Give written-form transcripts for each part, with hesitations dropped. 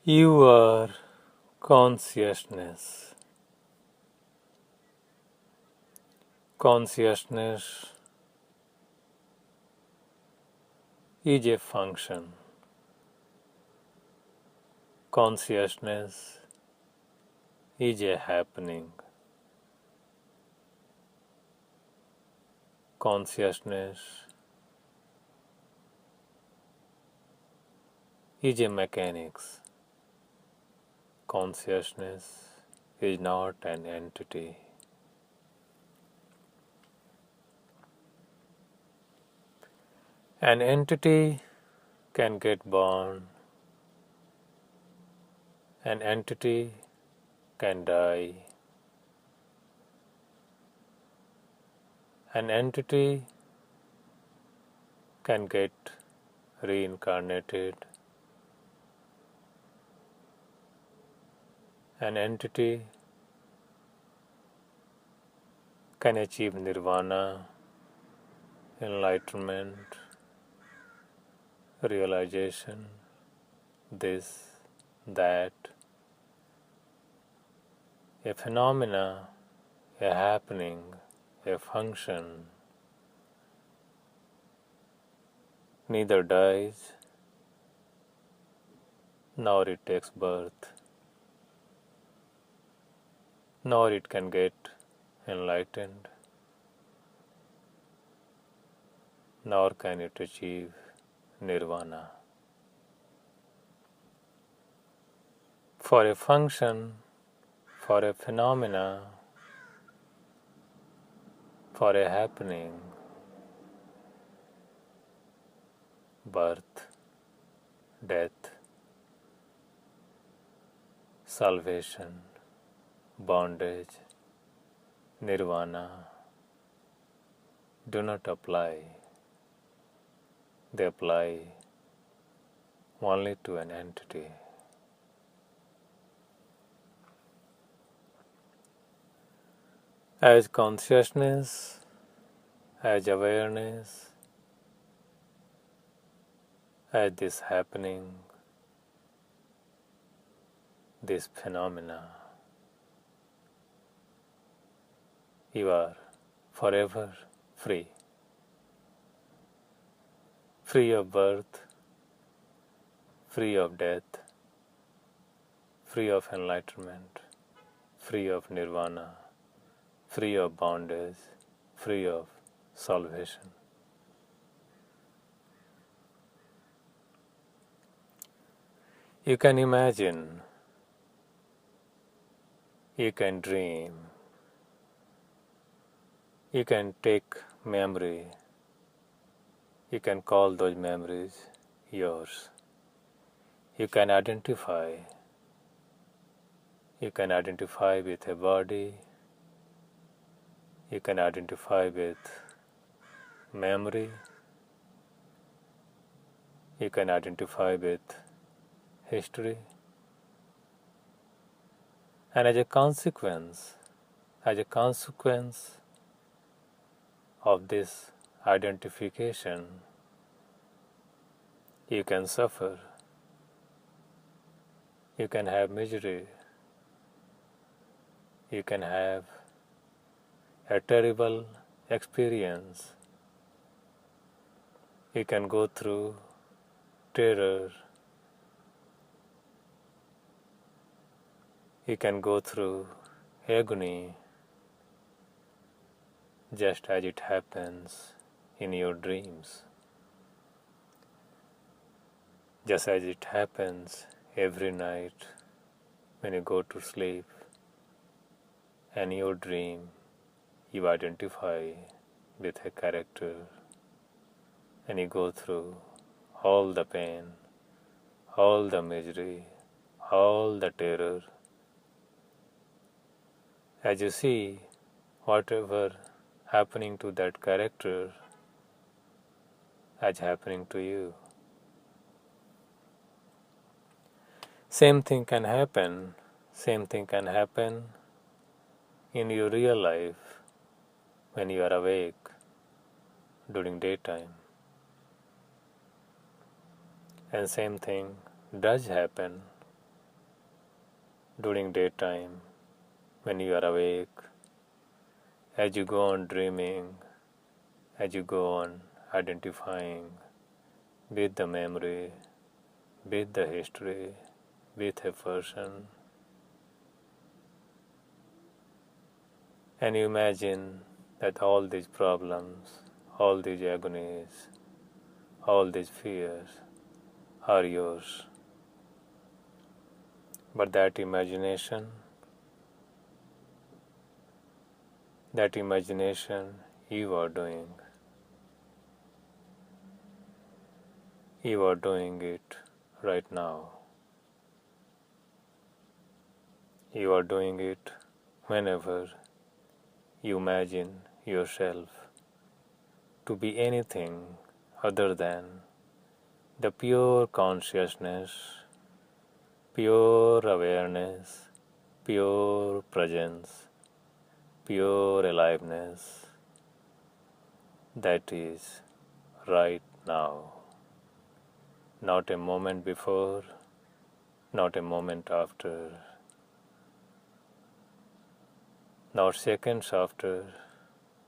You are consciousness. Consciousness is a function. Consciousness is a happening. Consciousness is a mechanics. Consciousness is not an entity. An entity can get born. An entity can die. An entity can get reincarnated. An entity can achieve nirvana, enlightenment, realization, this, that. A phenomena, a happening, a function neither dies nor it takes birth, nor it can get enlightened, nor can it achieve nirvana. For a function, for a phenomena, for a happening, birth, death, salvation, bondage, nirvana do not apply. They apply only to an entity. As consciousness, as awareness, as this happening, this phenomena, you are forever free. Free of birth, free of death, free of enlightenment, free of nirvana, free of bondage, free of salvation. You can imagine, you can dream, you can take memory, you can call those memories yours. You can identify with a body, you can identify with memory, you can identify with history, and as a consequence of this identification, you can suffer, you can have misery, you can have a terrible experience, you can go through terror, you can go through agony, just as it happens in your dreams, just as it happens every night when you go to sleep and your dream you identify with a character and you go through all the pain, all the misery, all the terror. As you see whatever happening to that character as happening to you. Same thing can happen in your real life when you are awake during daytime. And same thing does happen during daytime, when you are awake, as you go on dreaming, as you go on identifying with the memory, with the history, with a person, and you imagine that all these problems, all these agonies, all these fears are yours. But that imagination you are doing. You are doing it right now. You are doing it whenever you imagine yourself to be anything other than the pure consciousness, pure awareness, pure presence, pure aliveness that is right now. Not a moment before, not a moment after, not seconds after,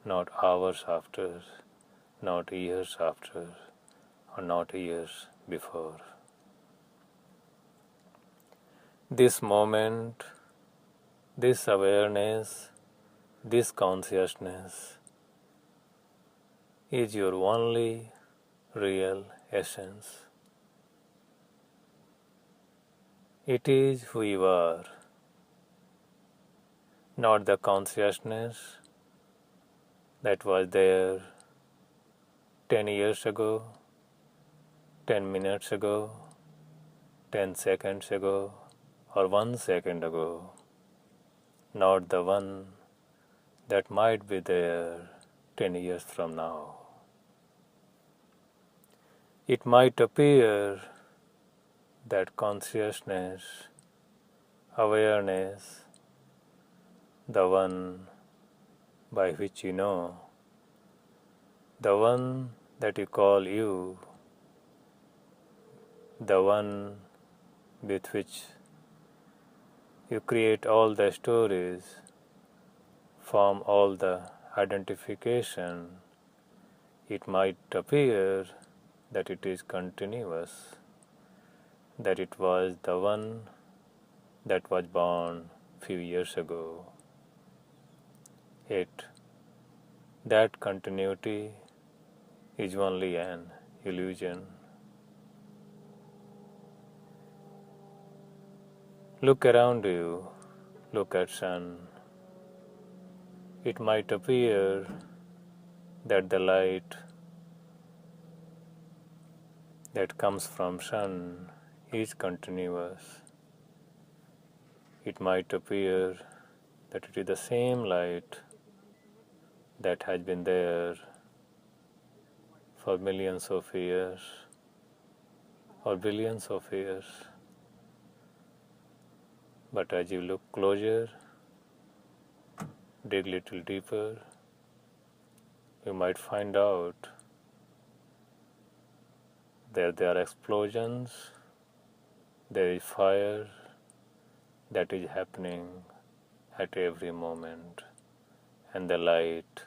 not hours after, not years after, or not years before. This moment, this awareness, this consciousness is your only real essence. It is who you are, not the consciousness that was there 10 years ago, 10 minutes ago, 10 seconds ago, or 1 second ago, not the one that might be there 10 years from now. It might appear that consciousness, awareness, the one by which you know, the one that you call you, the one with which you create all the stories, form all the identification, it might appear that it is continuous, that it was the one that was born few years ago. Yet that continuity is only an illusion. Look around you, look at sun. It might appear that the light that comes from sun is continuous. It might appear that it is the same light that has been there for millions of years or billions of years. But as you look closer, dig little deeper, you might find out that there are explosions, there is fire that is happening at every moment, and the light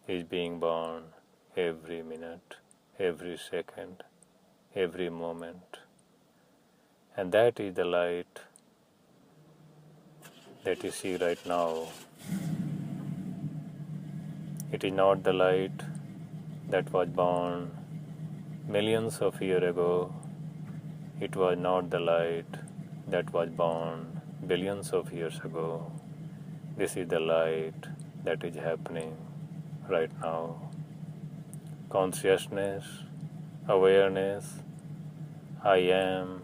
is being born every minute, every second, every moment. And that is the light that you see right now. It is not the light that was born millions of years ago. It was not the light that was born billions of years ago. This is the light that is happening right now. Consciousness, awareness, I am,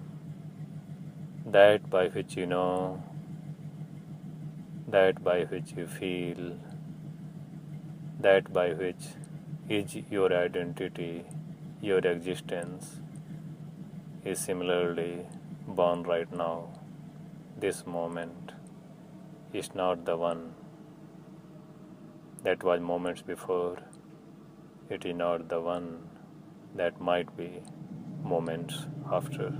that by which you know, that by which you feel, that by which is your identity, your existence, is similarly born right now. This moment is not the one that was moments before. It is not the one that might be moments after.